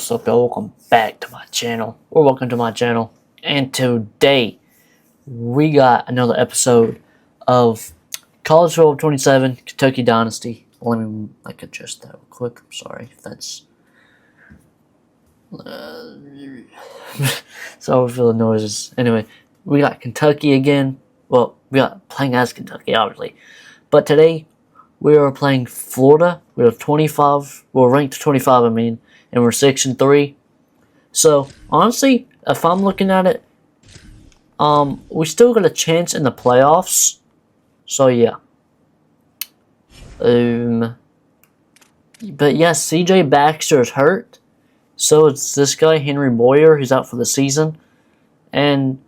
What's up, y'all? Welcome back to my channel, or welcome to my channel. And today we got another episode of College Football 27 Kentucky Dynasty. Let me adjust that real quick. I'm sorry if that's sorry for the noises. Anyway, we got Kentucky again. Well, we got playing as Kentucky, obviously, but today we are playing Florida. We're 25. We're ranked 25. And we're 6-3. So honestly, if I'm looking at it, we still got a chance in the playoffs. So yeah. But yes, CJ Baxter is hurt. So it's this guy Henry Boyer. He's out for the season, and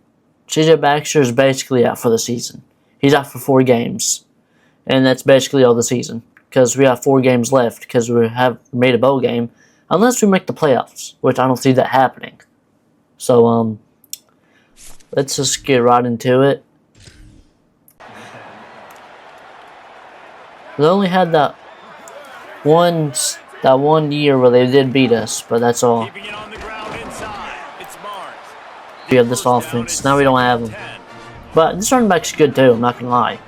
CJ Baxter is basically out for the season. He's out for 4 games, and that's basically all the season because we have 4 games left because we have made a bowl game. Unless we make the playoffs, which I don't see that happening. So, let's just get right into it. They only had that one year where they did beat us, but that's all. We have this offense. Now we don't have them. But this running back's good too, I'm not gonna lie.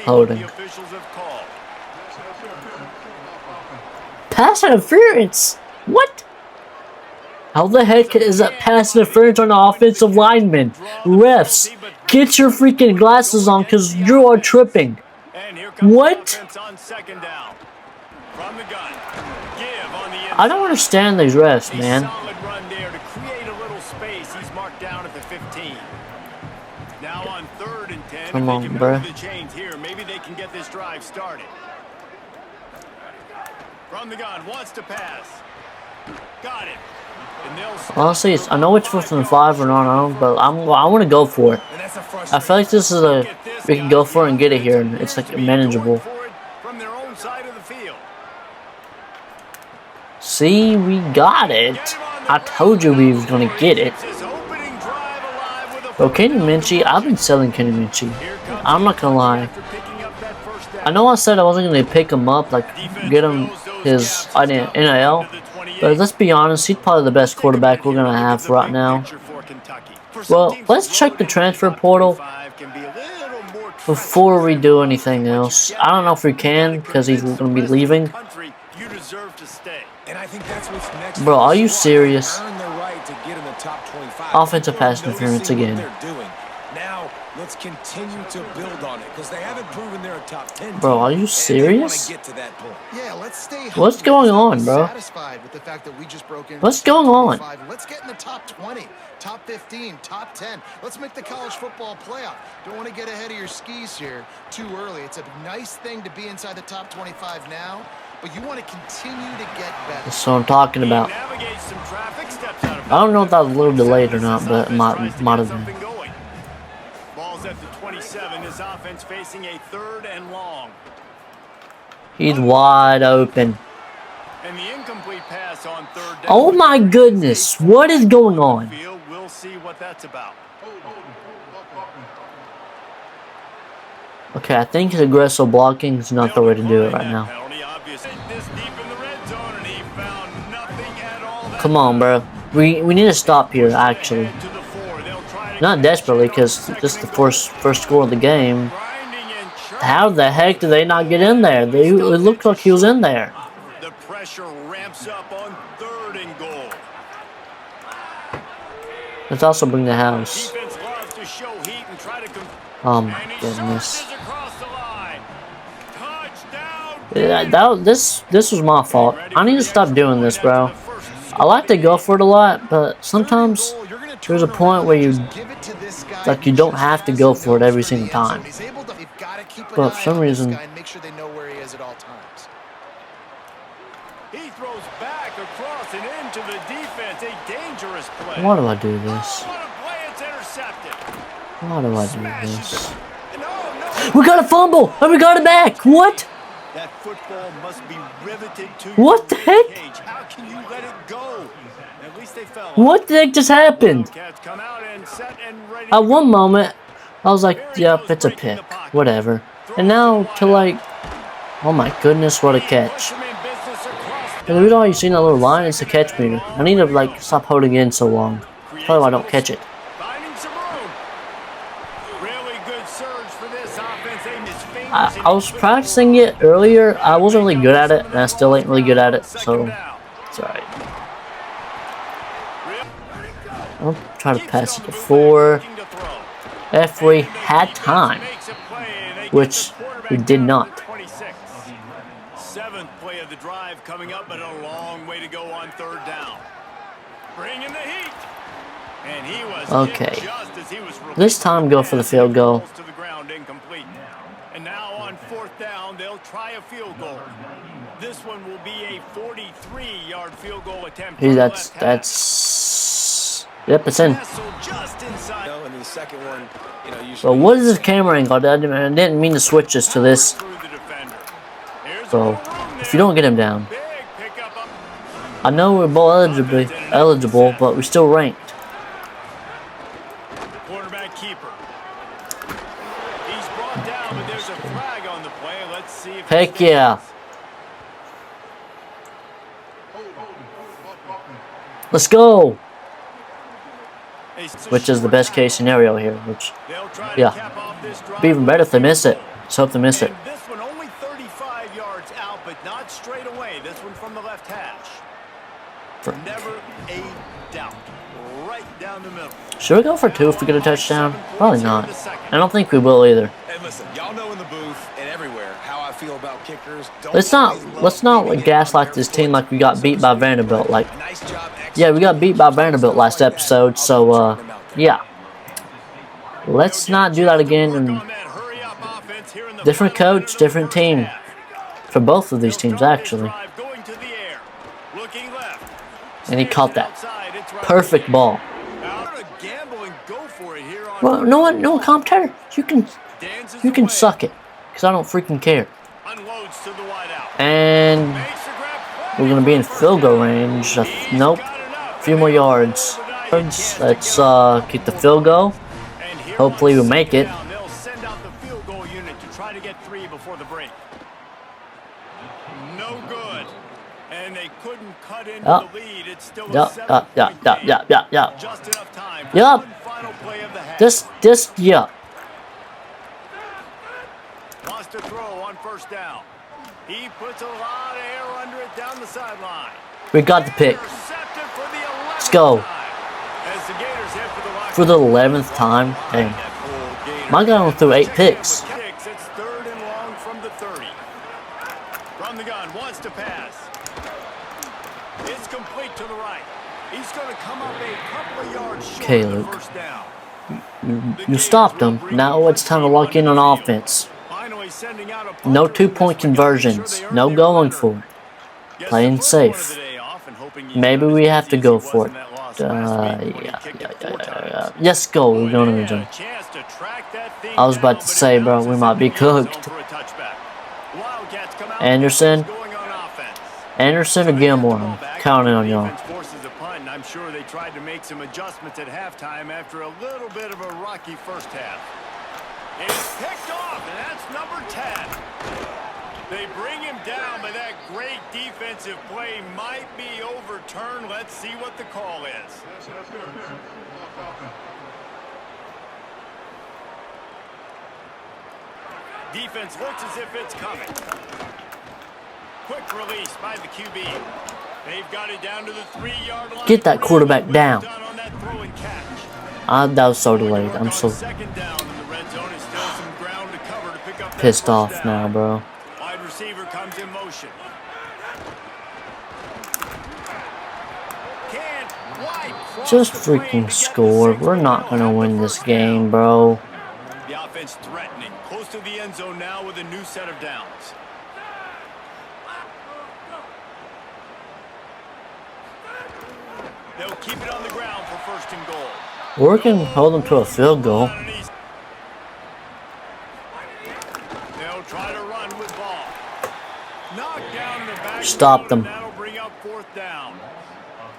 Holding. Pass interference? What? How the heck is that pass interference on the offensive lineman? Refs, get your freaking glasses on because you are tripping. What? I don't understand these refs, man. Come on, bro. Maybe they can get this drive started. From the gun, wants to pass. Got it. Honestly, I know it's 4th and 5 or not, but I want to go for it. I feel like this is we can go for it and get it here, and it's like manageable. See, we got it. I told you we was gonna get it. Bro, Kenny Minchie, I've been selling Kenny Minchie. I'm not gonna lie. I know I said I wasn't gonna pick him up, like get him his NIL, but let's be honest, he's probably the best quarterback we're gonna have right now. Well, let's check the transfer portal before we do anything else. I don't know if we can because he's gonna be leaving. Bro, are you serious? Offensive pass interference again. Now, let's continue to build on it because they haven't proven they're a top 10. Bro, are you serious? Yeah, let's stay. What's going on, bro? With the fact that we just broke in. What's going on? Let's get in the top 20, top 15, top 10. Let's make the college football playoff. Don't want to get ahead of your skis here too early. It's a nice ththing to be inside the top 25 now, but you want to continue to get better. That's what I'm talking about. I don't know if that was a little delayed or not, but it might have been. Ball's at the 27. His offense facing a 3rd and long. He's wide open. And the incomplete pass on 3rd down. Oh my goodness, what is going on? We'll see what that's about. Okay, I think his aggressive blocking is not the way to do it right now. Come on, bro. We need to stop here, actually. Not desperately, because this is the first score of the game. How the heck did they not get in there? It looked like he was in there. The pressure ramps up on 3rd and goal. Let's also bring the house. Oh my goodness. This was my fault. I need to stop doing this, bro. I like to go for it a lot, but sometimes there's a point where you don't have to go for it every single time. But for some reason, He throws back across and into the defense. A dangerous play. why do I do this? Why do I do this? We got a fumble and we got it back. What? That football must be riveted to What the heck? How can you let it go? At least they fell. What the heck just happened? At one moment, I was like, yep, it's a pick. Whatever. And now to like, oh my goodness, what a catch. And the reason why you see that little line is the catch meter. I need to like stop holding in so long. That's probably why I don't catch it. I was practicing it earlier. I wasn't really good at it, and I still ain't really good at it, so it's alright. I'll try to pass it before referee had time, which we did not. Seventh play of the drive coming up, but a long way to go on third down. Bring in the heat. And he was okay. This time go for the field goal. And now on fourth down, they'll try a field goal. This one will be a 43-yard field goal attempt. Hey, yep, it's in. But what is this camera angle? I didn't mean to switch this to this. So, if you don't get him down, I know we're bowl eligible, but we're still ranked. Quarterback keeper. He's brought down, but there's a flag on the play. Let's see if heck yeah. Let's go. Which is the best case scenario here. Which, yeah, be even better if they miss it. Let's hope they miss it. This one only 35 yards out, but not straight away. This one from the left hash. Never a doubt. Right down the middle. Should we go for 2 if we get a touchdown? Probably not. I don't think we will either. And listen, y'all know in the booth and everywhere how I feel about kickers. Let's not like gaslight this team like we got beat by Vanderbilt. Like, yeah, we got beat by Vanderbilt last episode, so yeah. Let's not do that again. And different coach, different team for both of these teams actually. And he caught that perfect ball. Well, no commentator, you can suck it, cause I don't freaking care. And we're gonna be in field goal range. Nope, a few more yards. Let's kick the field goal. Hopefully we'll make it. They'll send out the field goal unit to try to get 3 before the break. No good. And they couldn't cut into the lead. It's still yeah. Just enough time. Yup. Final play of the half. Yeah. Wants to throw on first down. He puts a lot of air under it down the sideline. We got the pick. Let's go. For the 11th time. Dang. My guy went through 8 picks. It's 3rd and long from the 30. From the gun, wants to pass. It's complete to the right. He's going to come up a couple of yards short Okay, of the Luke. first down. You stopped him. Now it's time to lock in on offense. No 2-point conversions. No going for it. Playing safe. Maybe we have to go for it. Yeah. Yes, go. We're going to do. I was about to say, bro, we might be cooked. Anderson or Gilmore? I'm counting on y'all. I'm sure they tried to make some adjustments at halftime after a little bit of a rocky first half. It's picked off, and that's number 10. They bring him down, but that great defensive play might be overturned. Let's see what the call is. Defense looks as if it's coming. Quick release by the QB. They've got it down to the 3-yard line. Get that quarterback down. That was so delayed. I'm so pissed off now, bro. Wide receiver comes in motion. Just freaking score. We're not gonna win this game, bro. The offense threatening. Close to the end zone now with a new set of downs. They'll keep it on the ground for 1st and goal. We can hold them to a field goal. They'll try to run with ball. Knocked down in the back. Stop them. That'll bring up 4th down.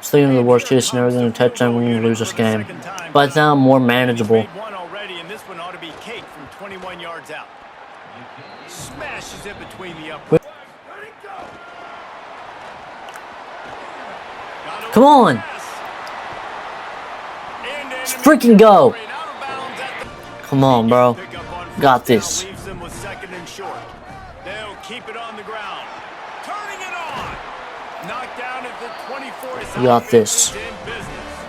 Thinking of the worst case scenario, we're going to touch them, we're going to lose this game. But it's now more manageable. Already, and this one ought to be cake from 21 yards out. Smashes it between the upper. Come on. Let's freaking go. Come on, bro. Got this. They'll keep it on the ground. Turning it on. Knocked down at the 24. We got this.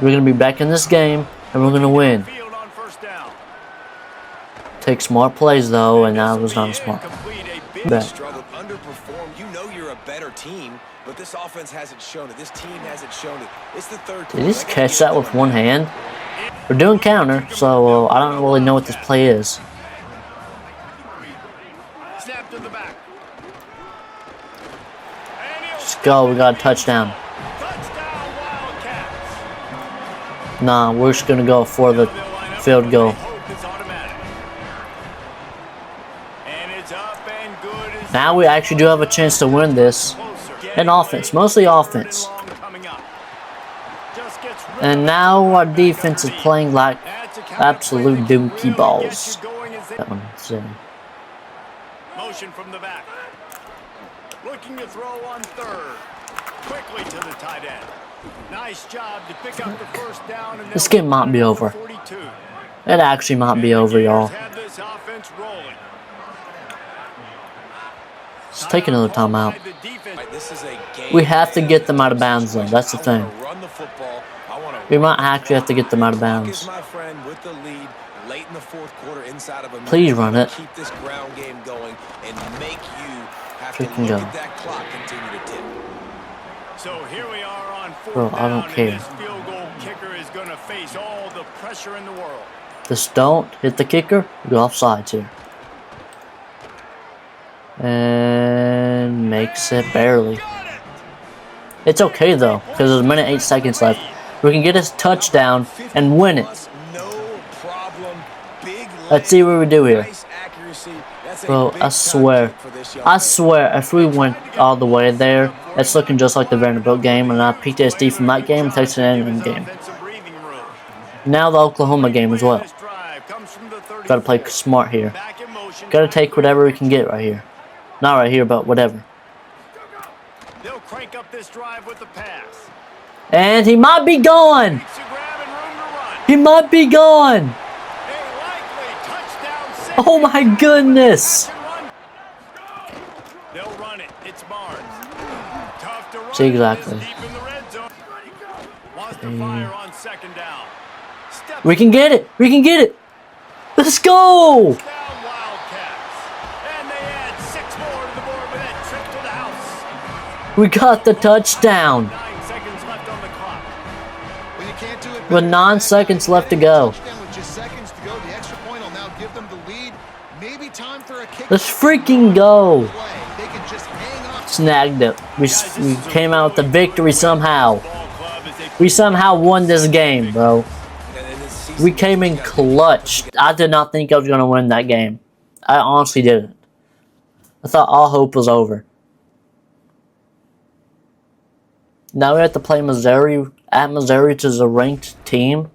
We're going to be back in this game, and we're going to win. Take smart plays, though, and that was not smart. Struggled, underperformed. You know you're a better team, but this offense hasn't shown it. This team hasn't shown it. It's the third quarter. Did he just catch that with one hand? We're doing counter, so I don't really know what this play is. Snap to the back. Let's go. We got a touchdown. Touchdown, Wildcats. Nah, we're just going to go for the field goal. Now we actually do have a chance to win this. And offense, mostly offense. And now our defense is playing like absolute dookie balls. That one's in. Motion from the back. Looking to throw on third. Quickly to the tight end. Nice job to pick up the first down. This game might be over. It actually might be over, y'all. Let's take another timeout. We have to get them out of bounds, though. That's the thing. We might actually have to get them out of bounds. Please run it. Freaking go. So here we are on Bro, I don't care. this field goal kicker is going to face all the pressure in the world. Just don't hit the kicker. Go offsides here. And makes it barely. It's okay though, because there's a minute 8 seconds left. We can get a touchdown and win it. Let's see what we do here. Bro, I swear, if we went all the way there, it's looking just like the Vanderbilt game, and I PTSD from that game, Texas A&M game. Now the Oklahoma game as well. Gotta play smart here. Gotta take whatever we can get right here. Not right here, but whatever. They'll crank up this drive with the pass. And he might be gone. He might be gone. Oh my goodness. They'll run it. It's Barnes. Tough to run. See, exactly. Deep in the red zone. Wants to fire on second down. We can get it. We can get it. Let's go. We got the touchdown. 9 seconds left on the clock. Well, you can't do it With 9 seconds left to go. With just seconds to go, the extra point will now give them the lead. Maybe time for a kick. Let's freaking go. They can just hang on. Snagged it. We came out with the victory somehow. We somehow won this game, bro. We came in clutch. I did not think I was going to win that game. I honestly didn't. I thought all hope was over. Now we have to play Missouri at Missouri, which is a ranked team.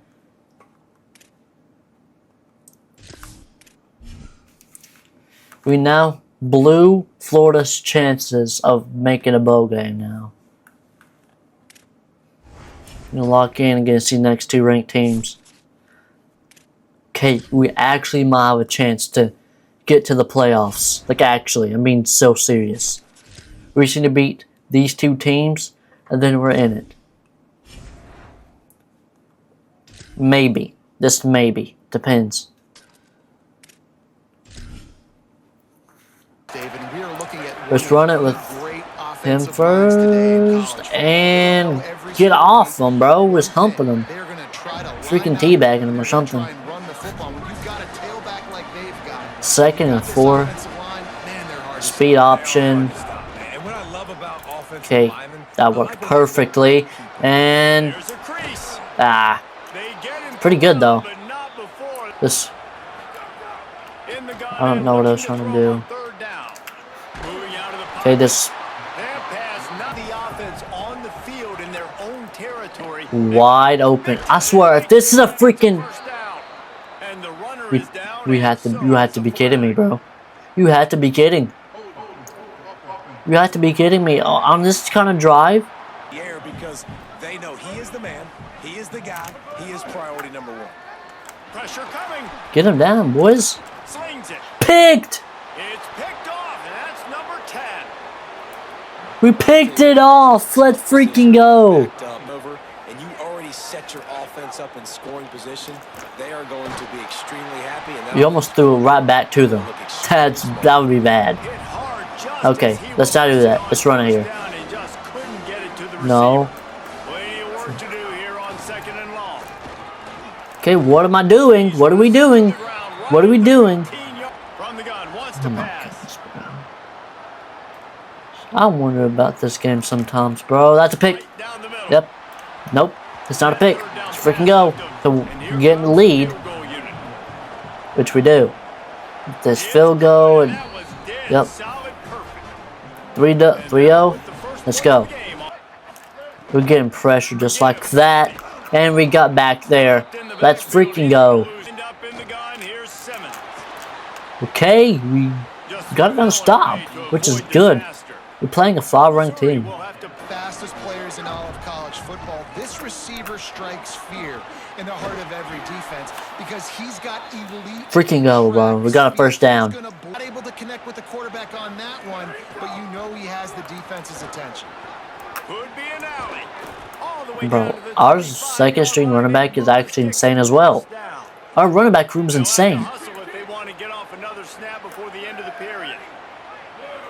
We now blew Florida's chances of making a bowl game now. We're going to lock in against these next two ranked teams. Okay, we actually might have a chance to get to the playoffs. Like, actually, I'm being so serious. We just need to beat these two teams, and then we're in it. Maybe. Just maybe. Depends. Let's run it with him first. And get off him, bro. Was humping him. Freaking teabagging him or something. 2nd and 4. Speed option. Okay. That worked perfectly. And pretty good though. This I don't know what I was trying to do. Okay, this wide open. I swear, if this is a freaking you had to be kidding me, bro. You had to be kidding. You have to be kidding me. On this kind of drive? Yeah, because they know he is the man, he is the guy, he is priority number one. Pressure coming. Get him down, boys. Slings it. Picked! It's picked off, and that's number 10. We picked it off. Let's freaking go. Over, and you already set your offense up in scoring position. They are going to be extremely happy. And You almost threw it right back to them. That would be bad. Hit hard just Okay, as he let's not do was that. Let's run it here. down and just couldn't get it to the No. receiver. Plenty of work to do here on 2nd and long. Okay, what am I doing? What are we doing? What are we doing? From the gun, wants to Oh my pass. goodness, bro. I wonder about this game sometimes, bro. That's a pick. Right down the middle. Yep. Nope. It's not a pick. Let's freaking go. So we're getting the lead, Field goal unit. which we do. This field goal and That was dead yep. solid, perfect. 3-0. With the first Let's one go. of the game. We're getting pressure just like that. And we got back there. Let's freaking go. End up in the gun. Here's Simmons. Okay, we got it on stop, which is good. We're playing a 5-ranked team. We'll have to Fastest players in all of college football. This receiver strikes fear in the heart of every defense because he's got elite. Freaking go, bro. We got a first down. Not able to connect with the quarterback on that one, but you know he has the defense's attention. could be an alley. All the way Bro, down to the our 25 second string yard running line. back is actually insane as well. Down. Our running back room is They'll have to insane. hustle if they want to get off another snap before the end of the period.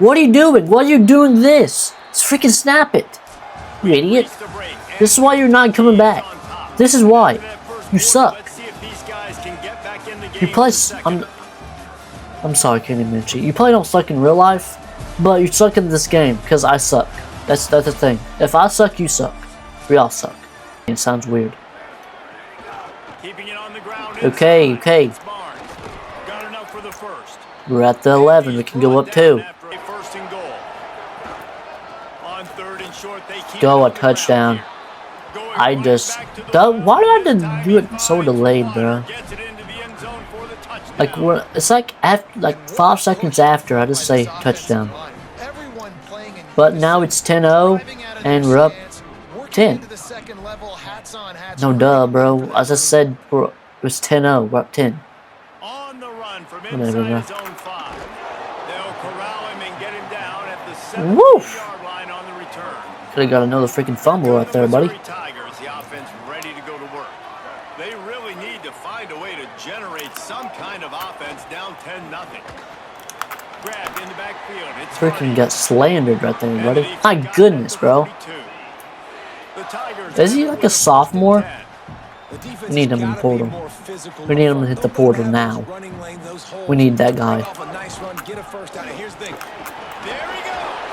What are you doing? Why are you doing this? Just freaking snap it. You idiot. Reach the break, and This is why you're not coming back. on top. This is why. After that first You quarter, suck. let's see if these guys can get back in the You game play. in the second. I'm sorry, Kenny Minchie. You probably don't suck in real life, but you suck in this game because I suck. That's the thing. If I suck, you suck. We all suck. It sounds weird. Keeping it on the ground Okay, inside. okay. It's Barnes. Got enough for the first. We're at the 11. We can go up Brought down 2. after a first and goal. On 3rd and short, they keep Go it a on the ground touchdown. here. Going I right just. back to the line. Why do I have to do it so delayed, bro? Gets it into the end zone for the touchdown. Like it's like after, like 5 seconds after I just say touchdown. But now it's 10-0 and we're up 10. No duh, bro. As I said, it was 10-0. We're up 10. On the run from Whatever, inside bro. his own 5. They'll corral him and get him down at the Woof. 7-yard line on the return. Could have got another freaking fumble right there, buddy. The Tigers, the offense ready to go to work. They really need to find a way to generate some kind of offense down 10-0. Grabbed in the backfield. It's Freaking Hardy. got slandered right there, And buddy. the defense My got goodness, number bro. 42. The Tigers Is he have like it a with sophomore? 1st and 10. We need him in the portal. We need him to hit the portal now. We need that guy. There he goes.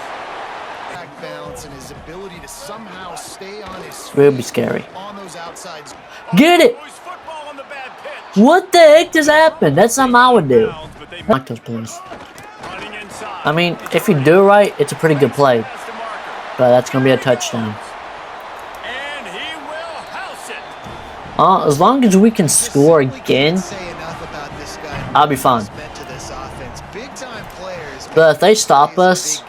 Back balance and his ability to somehow stay on his feet Will be scary. on those outsides. Get it! Boys, football on the bad pitch. What the heck just happened? That's something I would do. But they Like those plays. running inside. I mean, if you do it right, it's a pretty good play. Past the marker. But that's going to be a touchdown. And he will house it. As long as we can score again, Say enough about this guy. I'll be fine. Meant to this offense. Big time players. But if they stop us,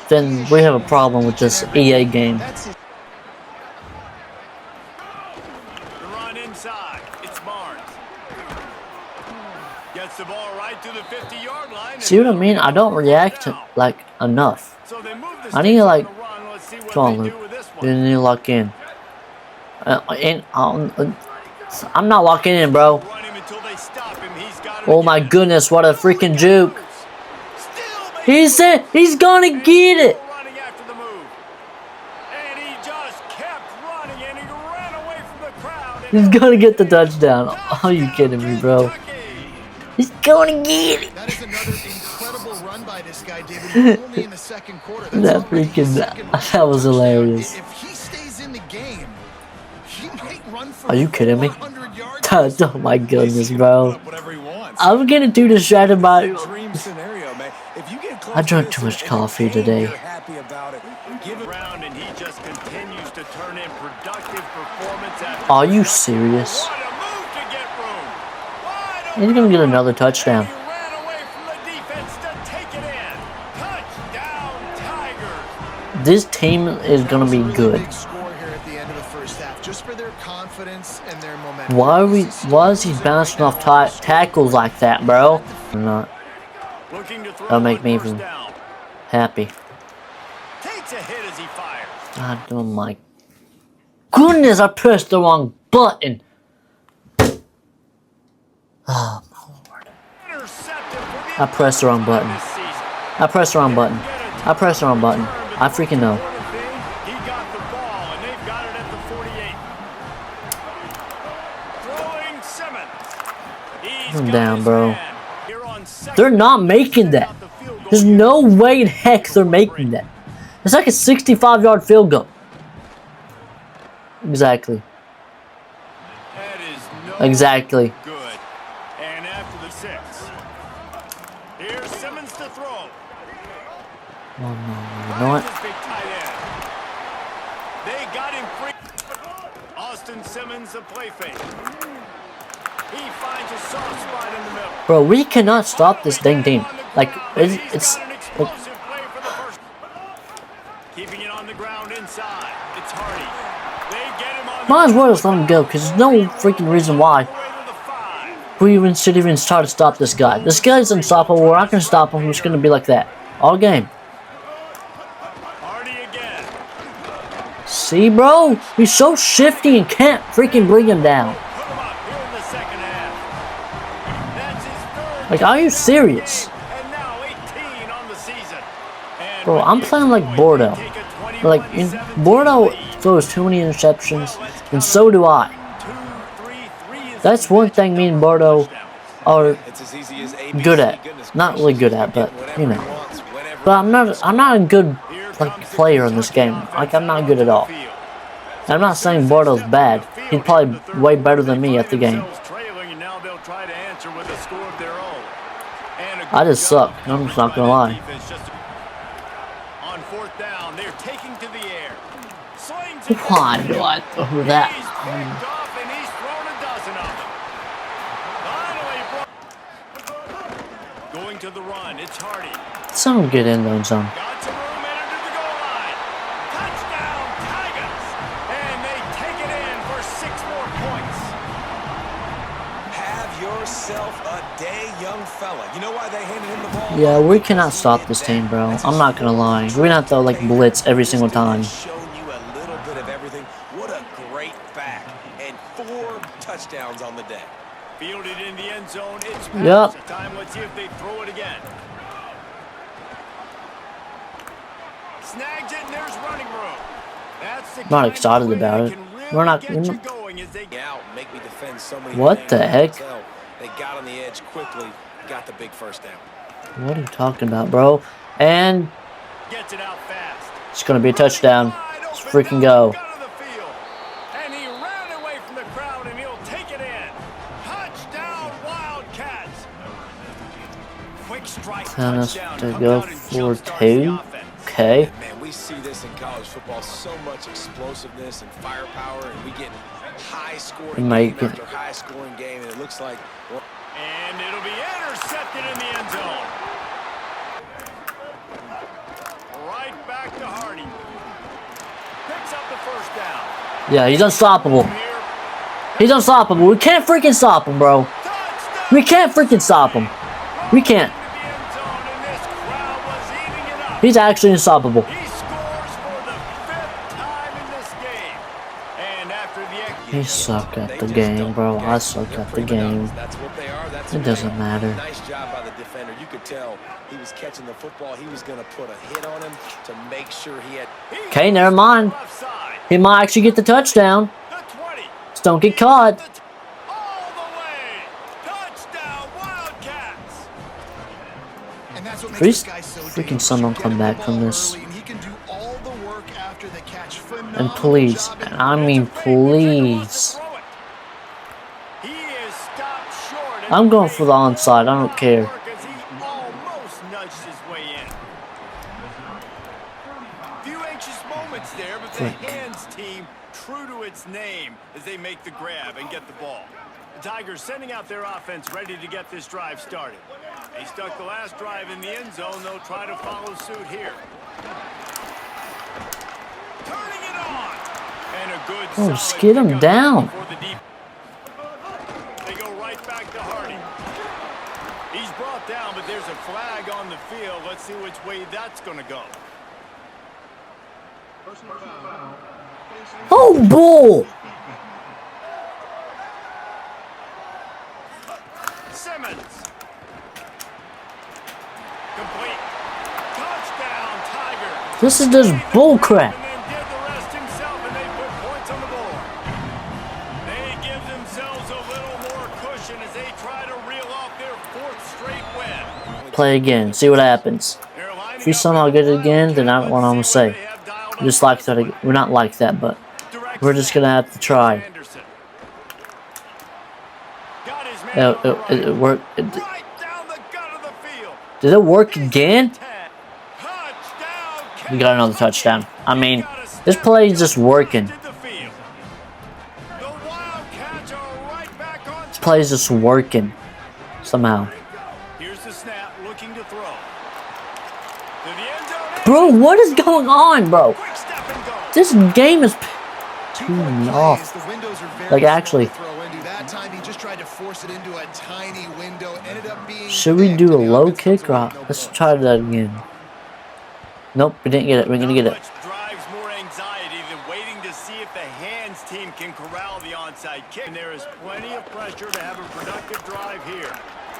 then we have a problem with this EA game. That's his The run inside. It's Barnes. Gets the ball right to the 50-yard line. See what I mean? I don't react to, like, enough. So they move the I need to, sticks like, on the run. Let's see what come on, they Luke. do with this You one. need to lock in. I'm not locking in, bro. Run him until they stop him. He's got it Oh my again. goodness, what a freaking juke. Still He's gonna get it. running after the move. And he just kept running and he ran away from the crowd. And He's gonna get the touchdown. Are you kidding me, bro? Kentucky. He's gonna get it. That is another incredible run by this guy, David. Only in the second quarter. That's That already his freaking- second that was touchdown. hilarious. If he stays in the game, he might run for Are you kidding me? 400 yards. Oh my goodness, bro. Whatever he wants. I'm getting too distracted by. Dream scenario, man. If you get close I to drank this too much in a coffee game, today. you're happy about it. Give it Round and he just continues to turn in productive performance after Are you production. serious? What a move to get room. Wide He's gonna get open. another touchdown. And he ran away from the defense to take it in. Touchdown, Tigers. This team is gonna be good. Big score here at the end of the first half, just for their confidence and their momentum. Why is he bouncing off tackles like that, bro? I'm not. That'll make me even happy. Takes a hit as he fires. God, oh my goodness, I pressed the wrong button. Oh my lord. I pressed the wrong button. I pressed the wrong button. I pressed the wrong button. I freaking know. He got the ball, and they've got it at the 48. Throwing Simmons. I'm down, bro. They're not making that. There's no way in heck they're making that. It's like a 65-yard field goal. Exactly. That is no Exactly. good. And after the 6. Here's Simmons to throw. Oh no, you know what? Big tight end. They got him free. Austin Simmons, the play fake. He finds a soft spot in the middle. Bro, we cannot stop this dang team. Like, it's like, Keeping it on the ground inside. It's Hardy. They get him on might as well just let him go, because there's no freaking reason why we even should even try to stop this guy. This guy's unstoppable. We're not going to stop him. We're just going to be like that all game. Hardy again. See, bro? He's so shifty and can't freaking bring him down. Put him up here in the second half. That's his third. Like, are you serious? And now 18 on the season. And Bro, I'm playing like Bordeaux. Like, Bordeaux throws too many interceptions, and so do I. That's one thing me and Bordeaux are good at. Not really good at, but you know. But I'm not a good like player in this game. Like, I'm not good at all. And I'm not saying Bordeaux's bad. He's probably way better than me at the game. I just suck. I'm just not gonna lie. On fourth down, they're taking to the air. Slings it. Why do I throw that? He's picked off and he's thrown a dozen of them. Finally going to the run. It's Hardy. Some good in the zone. Got some room entered to the goal line. Touchdown, Tigers. And they take it in for 6 more points. Have yourself a day, young fella. You know why they handed him the ball? Yeah, we cannot stop this team, bro. I'm not gonna lie. We're gonna have to like blitz every single time. Shown you a little bit of everything. What a great back. And 4 touchdowns on the day. Fielded in the end zone. It's Yep. time. Let's see if they throw it again. Snags it and there's running room. That's the Not excited about it. We're not. going as they Out, make me defend so many What things. the heck? They got on the edge quickly, got the big first down. What are you talking about, bro? And gets it out fast. it's gonna be a touchdown. Let's freaking go. And he ran away from the crowd and he'll take it in. Touchdown, Wildcats. Quick strike. Telling us Touchdown. to Comes go out and for jump-starts the 2. offense. Okay. Man, we see this in college football, so much explosiveness and firepower, and we get high-scoring game after high-scoring game, and it looks like... And it'll be intercepted in the end zone. Right back to Hardy. Picks up the first down. Yeah, he's unstoppable. He's unstoppable. We can't freaking stop him, bro. We can't freaking stop him. We can't. He's actually unstoppable. He scores for the 5th time in this game. And after the He suck at the game, bro. I suck at the game. It doesn't matter. Nice job by the defender. You could tell he was catching the football. He was going to put a hit on him to make sure he had... Okay, never mind. He might actually get the touchdown. The 20. Just don't get caught. All the way. Touchdown, Wildcats. And that's what makes Please, this guy so freaking dangerous. someone Get come him the back ball from this. early, and he can do all the work after the catch. And Phenomenal please, job in and I mean please. He is stopped short. I'm going for the onside. I don't care. As he almost nudged his way in. Few anxious moments there, but the hands team true to its name as they make the grab and get the ball. The Tigers sending out their offense ready to get this drive started. They stuck the last drive in the end zone. They'll try to follow suit here. Turning it on. And a good Oh, solid skid him pickup down. before the deep. They go right back to Hardy. He's brought down, but there's a flag on the field. Let's see which way that's going to go. Oh, bull! Simmons. Complete. Touchdown, Tiger. This is just bull crap. And then did the rest himself, and they put points on the board. They give themselves a little more cushion as they try to reel off their 4th straight win. Play again. See what happens. If we somehow get it again, then I don't know what I'm gonna say. Just like that. We're not like that, but we're just gonna have to try. It worked. Did it work again? We got another touchdown. I mean, this play is just working. This play is just working somehow. Here's the snap, looking to throw. To the end zone. Bro, what is going on, bro? Quick step and go. This game is tuning off. Like, actually. That time he just tried to force it into a tiny window. Ended up being Should we do a low kick or let's try that again? Nope, we didn't get it. We're gonna get it. Which drives more anxiety than waiting to see if the hands team can corral the onside kick. And there is plenty of pressure to have a productive drive here.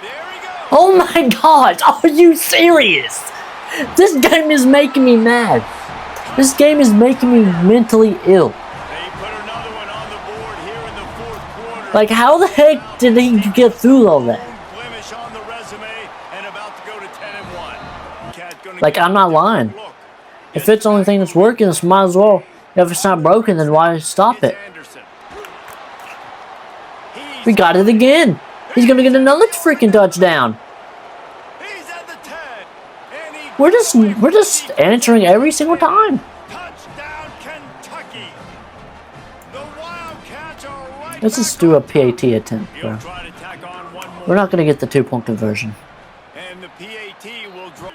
There he goes. Oh my God! Are you serious? This game is making me mad. This game is making me mentally ill. They put another one on the board here in the 4th quarter. Like, how the heck did he get through all that? Blemish on the resume and about to go to 10-1. Like, I'm not lying. If it's the only thing that's working, it's might as well. If it's not broken, then why stop it? We got it again. He's gonna get another freaking touchdown. He's at the 10. And he We're just answering every single time. touchdown Kentucky. The Wildcats are right. Let's just do a PAT attempt, He'll bro. try to tack on one more. We're not gonna get the 2-point conversion. And the PAT will draw.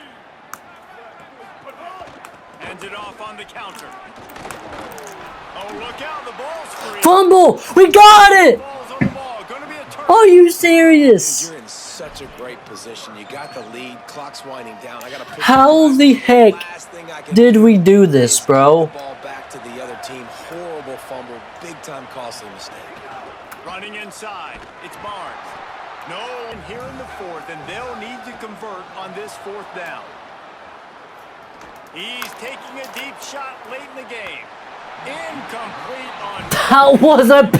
Hands it off on the counter. Oh, look out, the ball's free. Fumble! We got it! Ball's on the ball. Gonna be a turn. Are you serious? You're in such a great position. You got the lead. Clock's winding down. I gotta pick How up the heck last thing I can did we do this, bro? Ball back to the other team. Horrible fumble. Big time costly mistake. Running inside. It's Barnes. No one here in the 4th, and they'll need to convert on this 4th down. He's taking a deep shot late in the game. Incomplete on. That was a...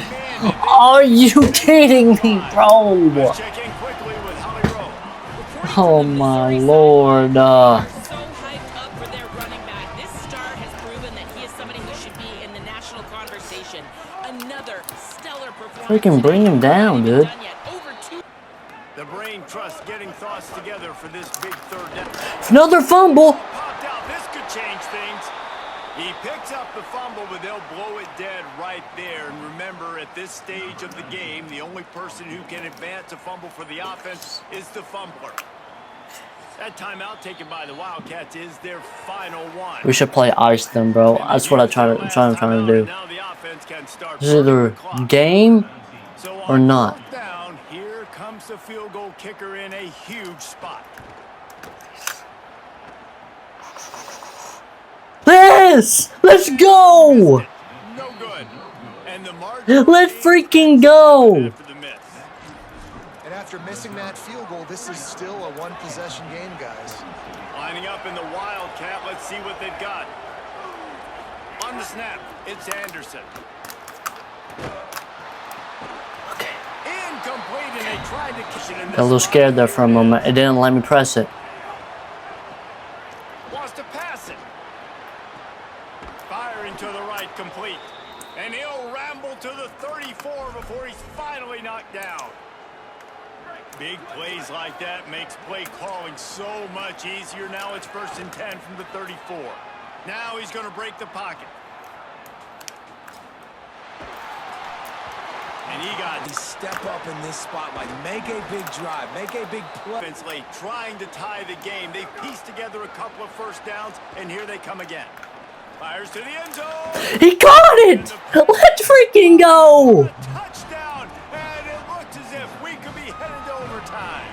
Are you kidding me, bro? Let's check in quickly with Holly Rowe. Oh my lord. So hyped up for their running back. This star has proven that he is somebody who should be in the national conversation. Another stellar performance. Freaking bring him down, dude. The brain trust getting thoughts together for this big 3rd down. Another fumble. Popped out. This could change things. He picks up the fumble, but they'll blow it dead right there. And remember, at this stage of the game, the only person who can advance a fumble for the offense is the fumbler. That timeout taken by the Wildcats is their final one. We should play ice them, bro. That's what I'm trying to do. Now the offense can start This is either game So or on not. 4th down, here comes the field goal kicker in a huge spot. Yes! Let's go! No good. And the margin Let's freaking go! after the miss. And after missing that field goal, this is still a one-possession game, guys. Lining up in the Wildcat. Let's see what they've got. On the snap, it's Anderson. Incomplete, and they tried to catch it in this. Got a little scared there for a moment. It didn't let me press it. Wants to pass it. Firing to the right, complete. And he'll ramble to the 34 before he's finally knocked down. Big plays like that makes play calling so much easier. Now it's 1st and 10 from the 34. Now he's going to break the pocket. And he got Step up in this spotlight. Make a big drive. Make a big play. defense late, trying to tie the game. They've pieced together a couple of 1st downs, and here they come again. Fires to the end zone. He caught it! Let's freaking go! Touchdown, and it looks as if we could be headed to overtime.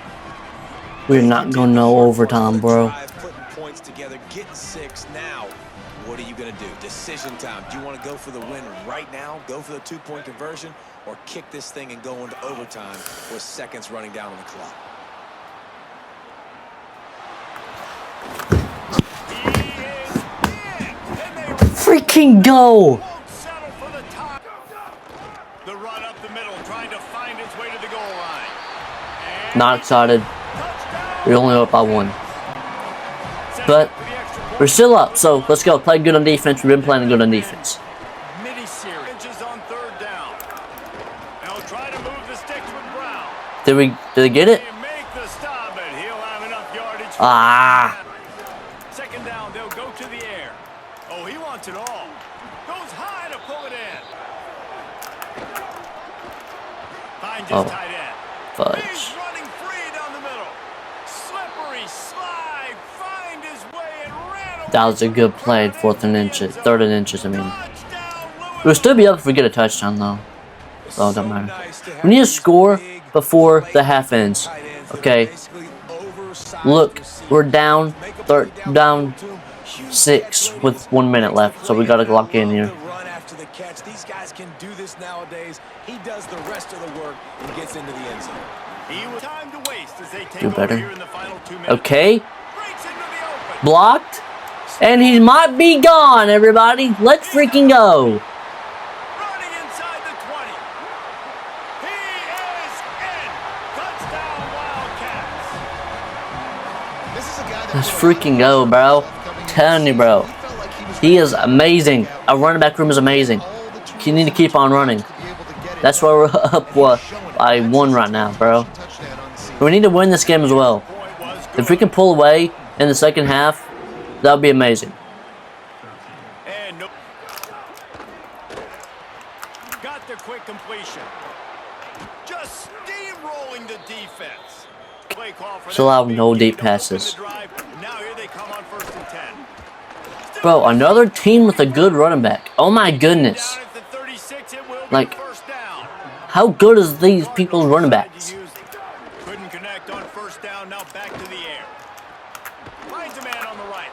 We're not going no overtime, bro. Putting points together, getting 6 now. What are you going to do? Decision time. Do you want to go for the win right now, go for the 2-point conversion, or kick this thing and go into overtime with seconds running down on the clock? Freaking go! Won't settle for the top. The run up the middle, trying to find its way to the goal line. And Not excited. touchdown. We're only up by 1. Set But up for the extra point. we're still up, so let's go. Play good on defense. We've been playing good on defense. Mini-series. Inches on 3rd down. They'll try to move the sticks with Brown. Did they get it? They make the stop, but he'll have enough yardage. Ah. 2nd down, they'll go to the air. Oh, he wants it all. Goes high to pull it in. Finds his Oh. tight end. Fudge. He's running free down the middle. Slippery slide. Find his way and ran away. That was a good play. 4th and inches. 3rd and inches, I mean. Touchdown, Lewis. We'll still be up if we get a touchdown, though. So it doesn't matter. We need to score before the half ends. Okay. Look, we're down 6 with 1 minute left, so we gotta lock in here. Run after the catch. These guys can do this nowadays. He does the rest of the work and gets into the end zone. He was time to waste as they take Do over better. here in the final 2 minutes. Okay, Breaks into the open. blocked, and he might be gone. Everybody, let's freaking go! Running inside the 20. He is in. Touchdown, Wildcats. This is a guy that Let's put a lot of freaking go, pressure bro. on himself coming into Telling you, the bro. season. He felt like he was He is ready. amazing. Our running back room is amazing. All the tools You need to keep on running. to be able to get it That's why done. we're up by 1 right now, bro. Touchdown on the season. We need to win this game as well. Point was If we can pull away in the second half, that would be amazing. And no. Got the quick completion. Just steamrolling the defense. Play call for Still that. have no deep Open the passes. drive. Now here they come on 1st and 10. Bro, another team with a good running back. Oh my goodness. Down at the 36, it will be Like, 1st down. how good is these people's running backs? Couldn't connect on 1st down. Now back to the air. Finds a man on the right.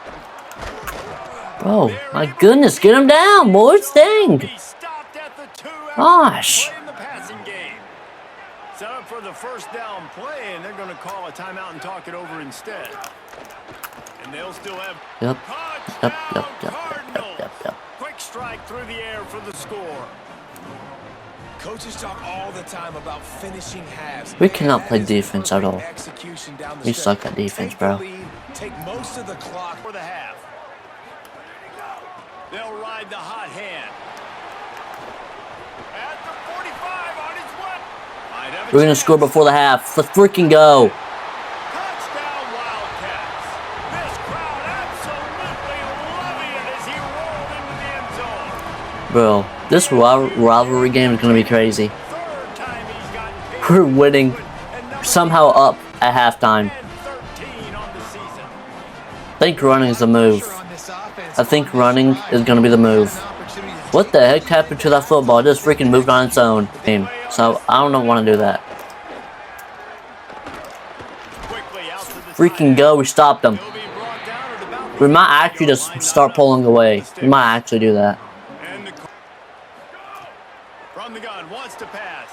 Bro, my goodness, get him down, boys. Dang. He stopped at the 2 after Gosh. playing the passing game. Set up for the 1st down play, and they're going to call a timeout and talk it over instead. And they'll still have Yep. touchdown Yep. Cardinals. Quick strike through the air for the score. Coaches talk all the time about finishing halves. We cannot That play is defense at all. perfect execution down the We stretch. suck at defense, Take bro. the lead, take most of the clock. For the half. They'll ride the hot hand. At the 45 on his way. Might have a We're gonna chance. score before the half. Let's freaking go. Touchdown, Wildcats. This crowd absolutely loving it as he rolled into the end zone. Bro, this rivalry game is gonna be crazy. 3rd time he's gotten paid. We're winning, And number somehow up at halftime. 13 on the season. I think running is the move. I think running is gonna be the move. What the heck happened to that football? It just freaking moved on its own. So I don't want to do that. Quickly out to the Freaking go, we stopped them. He'll be brought down at about We might actually just start pulling away. We might actually do that. And the from the gun wants to pass.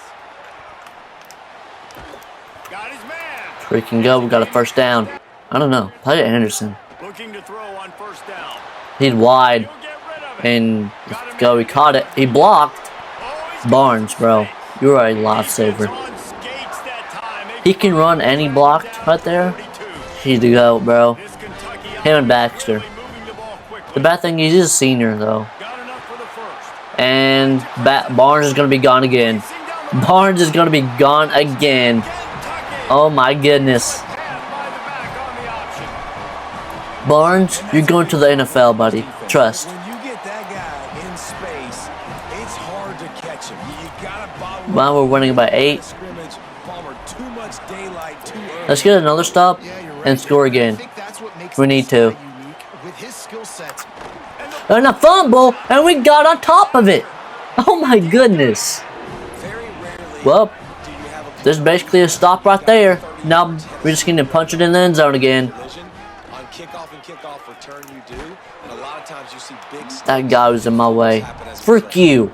Got his man. Freaking go, we got a 1st down. I don't know. Play it Anderson. Looking to throw on 1st down. He's wide. He'll get rid of it. And let's go, he caught it. He blocked. Oh, he's Barnes, bro. You're a lifesaver. on skates that time. He can run and he blocked right there. 42. He's the GOAT, bro. This Kentucky Him and Baxter. really moving the ball quickly. The bad thing is he's a senior, though. Got enough for the 1st. And Barnes is going to be gone again. Barnes is going to be gone again. Kentucky. Oh my goodness. Pass by the back on the option. Barnes, you're going to the NFL, buddy. Trust. When you get that guy in space, it's hard to catch him. You gotta bottle Wow, we're winning by 8. scrimmage. Palmer, too much daylight too early. Let's get another stop and score again. We need to. With his skill sets. And a fumble, and we got on top of it. Oh my goodness. Very rarely Well, do you have a there's basically a stop right there. Now we're just going to punch it in the end zone again. collision. On kickoff and kickoff return you do, and a lot of times you see big That guy was in my way. happen as a Frick result. you.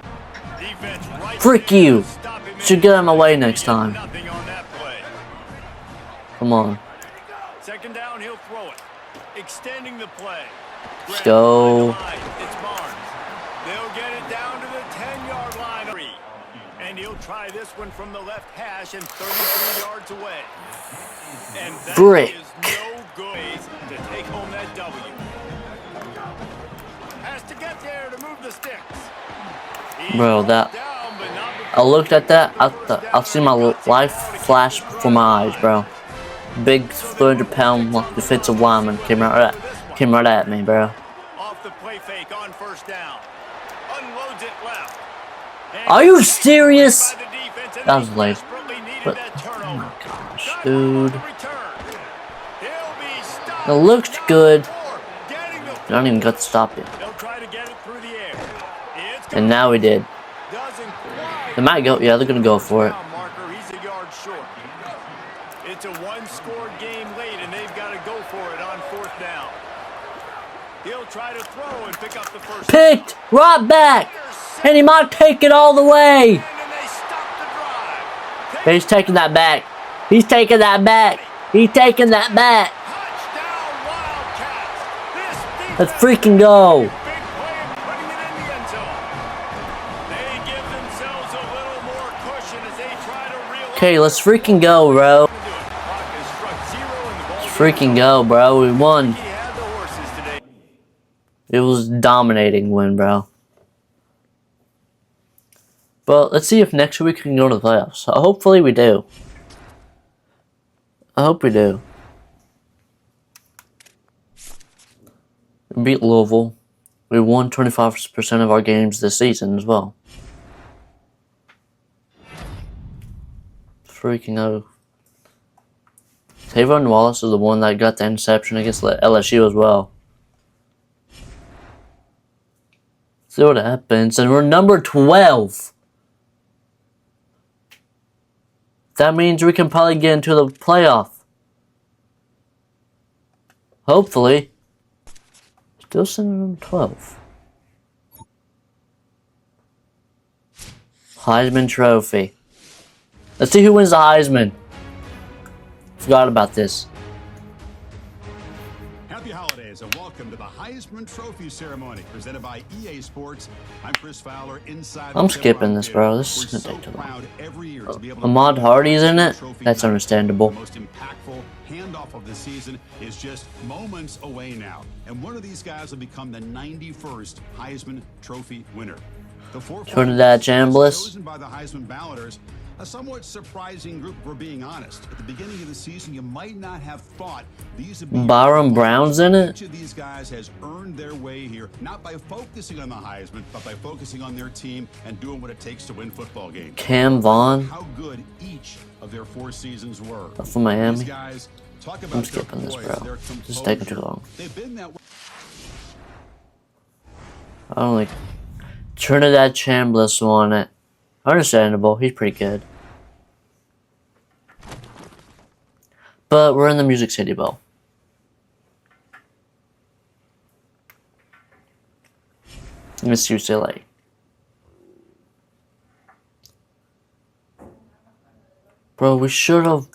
Defense right Frick there you. to stop him Should get out of my way next time. Nothing on that play. Come on. Second down, he'll throw it. Extending the play. Let's go. It's Barnes. They'll get it down to the 10-yard line. And he'll try this one from the left hash and 33 yards away. And that Frick. is no good to take home that W. Has to get there to move the sticks. He Bro, that... down, but not I looked at that. I've seen my life flash before my eyes, bro. Big 300-pound defensive lineman came right at me, bro. off the play fake on first down. Unloads it left. And Are you serious? by the defense, and That was they late. desperately needed But that oh turnover. my gosh, Got dude. the return. He'll be stopped. It looked good. Getting the I don't even got to stop it. They'll try to get it through the air. It's And now we did. doesn't quite They might go. Yeah, they're gonna go for it. marker. He's a yard short. It's a one-score game late, and they've got to go for it on fourth down. He'll try to throw and pick up the first. Picked right back, and he might take it all the way. And then they stop the drive. He's taking that back. He's taking that back. He's taking that back. Touchdown, Wildcats. This Let's defense freaking go. big play and putting it in the end zone. They give themselves a little more cushion as they try to reel Okay, let's freaking go, bro. Clock has struck zero and the ball Let's freaking go, bro. We won. He had the horses today. It was dominating win, bro. But let's see if next week we can go to the playoffs. Hopefully we do. I hope we do. We beat Louisville. We won 25% of our games this season as well. Freaking out. Tavon Wallace is the one that got the interception against LSU as well. See what happens. And we're number 12. That means we can probably get into the playoff. Hopefully. Still sitting number 12. Heisman Trophy. Let's see who wins the Heisman. Forgot about this. Happy holidays and welcome to the Heisman Trophy ceremony presented by EA Sports. I'm Chris Fowler inside. I'm the skipping this, bro. This We're is gonna so take too long. proud every year to be able to Ahmad Hardy's in it? trophy That's night. understandable. The most impactful handoff of the season is just moments away now, and one of these guys will become the 91st Heisman Trophy winner. The four Trinidad Chambliss. chosen by the Heisman balloters. A somewhat surprising group, if we're being honest. At the beginning of the season, you might not have thought these would be. Byron Brown's in it? Each of these guys has earned their way here, not by focusing on the Heisman, but by focusing on their team and doing what it takes to win football games. Cam Vaughn How good each of their 4 seasons were. from Miami. These guys, talk about I'm their skipping this, poise, bro. their This is taking too composure. long. They've been that way. I don't like Trinidad Chambliss won it. Understandable. He's pretty good. But we're in the Music City Bowl. Miss UCLA. Bro, we should have.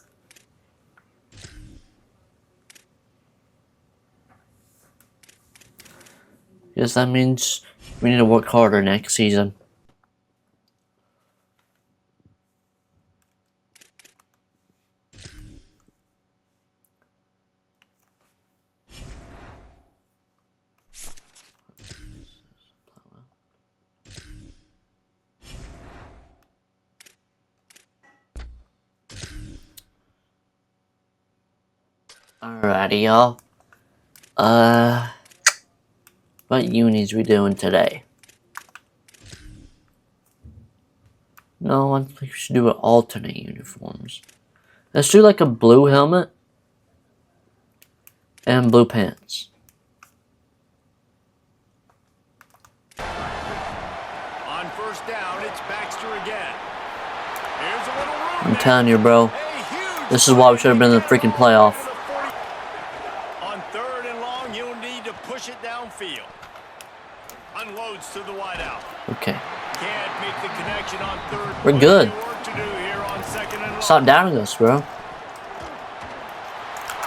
Yes, that means we need to work harder next season. Alrighty, y'all. What unis we doing today? No, I think we should do an alternate uniforms. Let's do like a blue helmet and blue pants. first down, it's Baxter again. Here's a little room. I'm telling you, bro. This is why we should have been in the freaking playoff. On 3rd and long, you'll need to push it downfield. Unloads to the wideout. Okay. Can't make the connection on 3rd. We're good. Work to do here on 2nd and long. Stop doubting us, bro.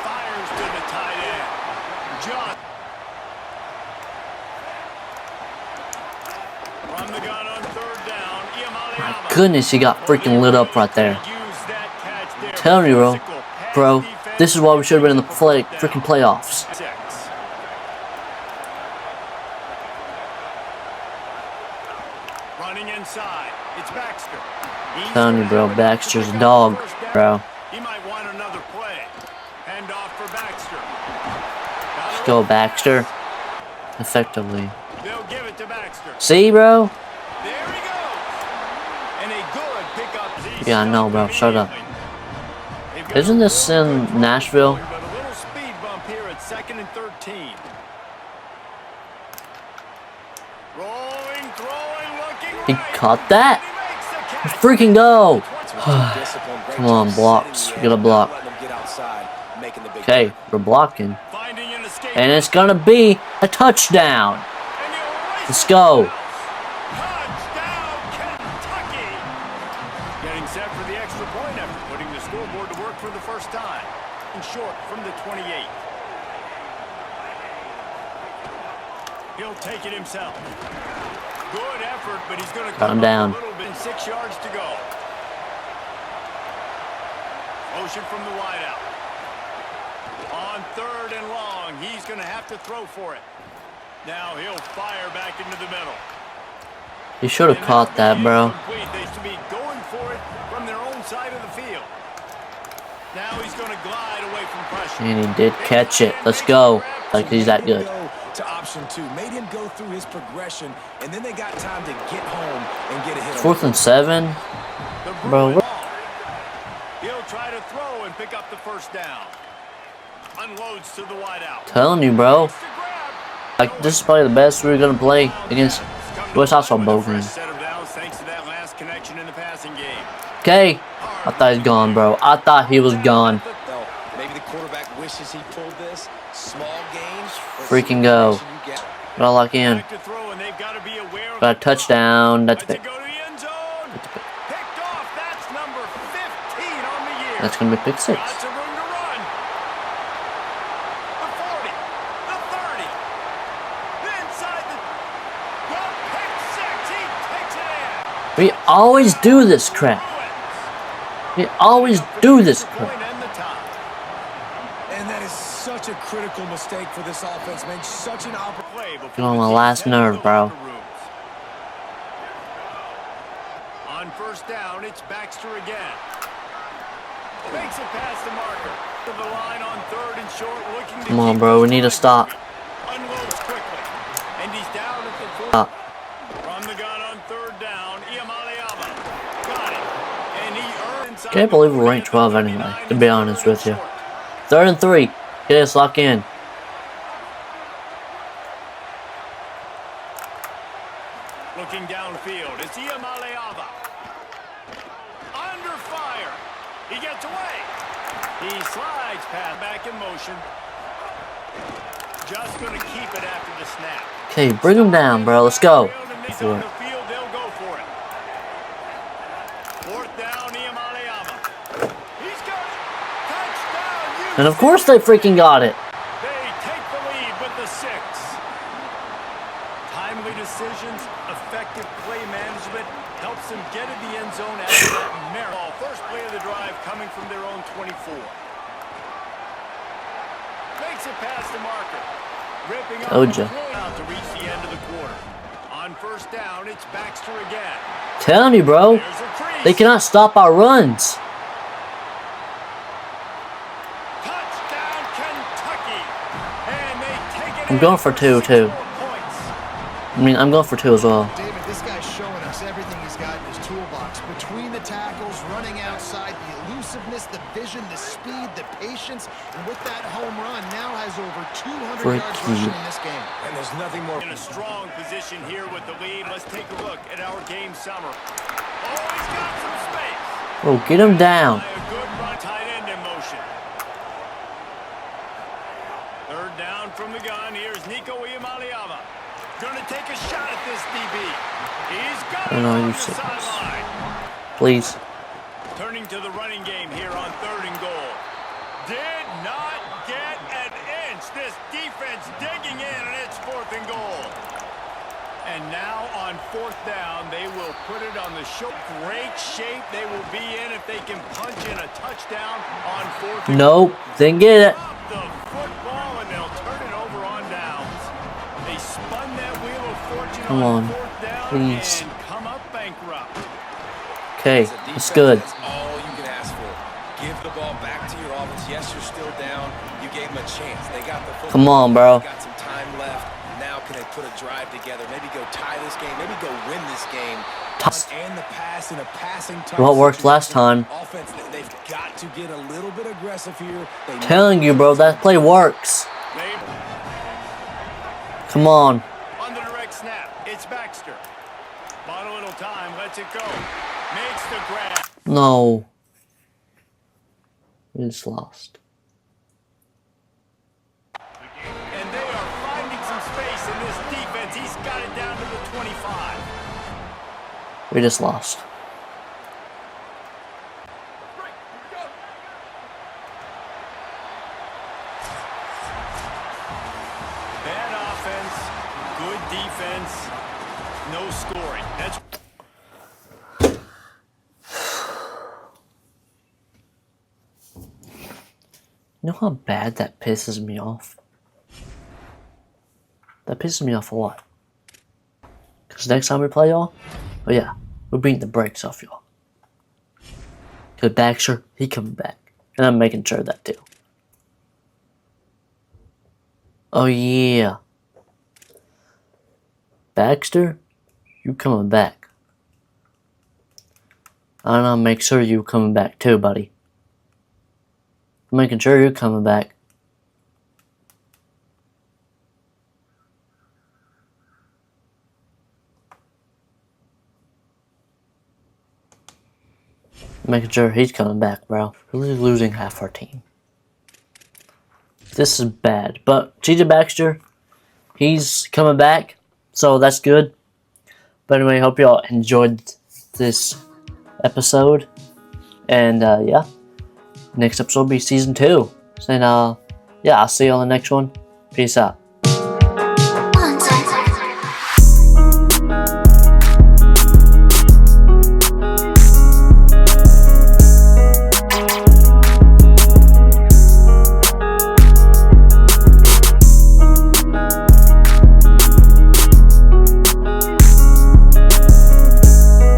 Fires to the tight end. John. From the gun on 3rd down. My goodness, he got freaking lit up right there. I'm telling you, bro. This is why we should have been in the freaking playoffs. Running inside, it's Baxter. I'm telling you, bro. Baxter's a dog, bro. He might want another play. Hand off for Baxter. Let's go, Baxter. Effectively. They'll give it to Baxter. See, bro? There he goes. And a good pickup. Yeah, I know, bro. Shut up. Isn't this in Nashville? But a little speed bump here at 2nd and 13. Rolling, throwing, looking He right. caught that. He makes the catch. Freaking go. Come on, blocks. We gotta block. Okay, we're blocking. Finding an escape. And it's gonna be a touchdown. And he'll race Let's go. Touchdown, Kentucky! Getting set for the extra point after putting the scoreboard to work for the first time. And short from the 28. He'll take it himself. Good effort, but he's going to Got him come down. up a little bit. 6 yards to go. Motion from the wideout. On 3rd and long, he's going to have to throw for it. Now he'll fire back into the middle. You should have caught that, bro. They should be going for it from their own side of the field. Now he's going to glide away from pressure. And he did catch it. Let's go. Like he's that good. To option 2, made him go through his progression, and then they got time to get home and get a hit. 4th and 7, bro. He'll try to throw and pick up the first down. Unloads to the wideout. Telling you, bro. Like this is probably the best we're gonna play against. Well, it's also a bowl game. Okay. I thought he's gone, bro. I thought he was gone. Maybe the quarterback wishes he pulled this. Small gains. Freaking go. Gotta lock in. Got a touchdown. That's big. That's gonna be pick 6. We always do this crap. We always do this crap. And that is such a critical mistake for this offense, man. Such an opportunity. Get on my last nerve, bro. On 1st down, it's Baxter again. Makes it past the marker. To the line on 3rd and short, looking to Come on, bro. We need to stop. Unloads quickly. And he's down at the 4th. Stop. From the gun on 3rd down, Iamaleava. Got it. And he earned inside. Can't believe we're ranked 12 anyway, to be honest with you. 3rd and 3. Get us lock in. Looking downfield, it's Iamaleava. Under fire. He gets away. He slides past back in motion. Just going to keep it after the snap. Okay, bring him down, bro. Let's go. On the field, they'll go for it. 4th down, Iamaleava. He's got it. Touchdown. And of course they freaking got it. They take the lead with the 6. Timely decisions, effective play management helps them get in the end zone after that miracle. First play of the drive coming from their own 24. Makes it past the marker. Ripping up Told ya. to reach the end of the quarter. On 1st down, it's Baxter again. Telling you, bro. There's a crease. They cannot stop our runs. Touchdown, Kentucky. And they take it. I'm going for 2, too. Points. I mean, I'm going for 2 as well. David, this guy's showing us everything he's got in his toolbox. Between the tackles, running outside, the elusiveness, the vision, the speed, the patience. And with that home run, now has over 200 yards rushing in this game. And there's nothing more. In a strong position here with the lead. Let's take a look at our game summer. Oh, he's got some space. Oh, get him down. A good run, tight end in motion. Third down from the gun. Here's Nico Iamaleava. Gonna take a shot at this DB. He's got it on the sideline. Please. Turning to the running game here on 3rd and goal. Did not get an inch. This defense digging in, and it's 4th and goal. And now on 4th down, they will put it on the show. Great shape they will be in if they can punch in a touchdown on 4th and Nope, didn't get it. Drop the football, and they'll turn it over on downs. They spun that wheel of fortune Come on, 4th down please. and come up bankrupt. Okay, it's good. That's all you can ask for. Give the ball back to your offense. Yes, you're still down. You gave them a chance. They got the football. Come on, bro. Got some time left. Now can they put a drive together? Maybe go tie this game. Maybe go win this game. And the pass in a passing touch. What worked last time? Offense, they've got to get a little bit aggressive here. Telling you, bro, that play works. Come on. On the direct snap, it's Baxter. Bought a little time, lets it go. Makes the grab. No. We just lost. And they are finding some space in this defense. He's got it down to the 25. We just lost. Bad offense, good defense, no scoring. That's You know how bad that pisses me off? That pisses me off a lot. Because next time we play y'all, oh yeah, we're beating the brakes off y'all. Because Baxter, he coming back. And I'm making sure of that too. Oh yeah. Baxter, you coming back. I'm gonna make sure you coming back too, buddy. I'm making sure you're coming back. Making sure he's coming back, bro. We're losing half our team. This is bad. But CJ Baxter, he's coming back. So that's good. But anyway, hope y'all enjoyed this episode. And yeah. Next episode will be season 2. And yeah, I'll see you on the next one. Peace out.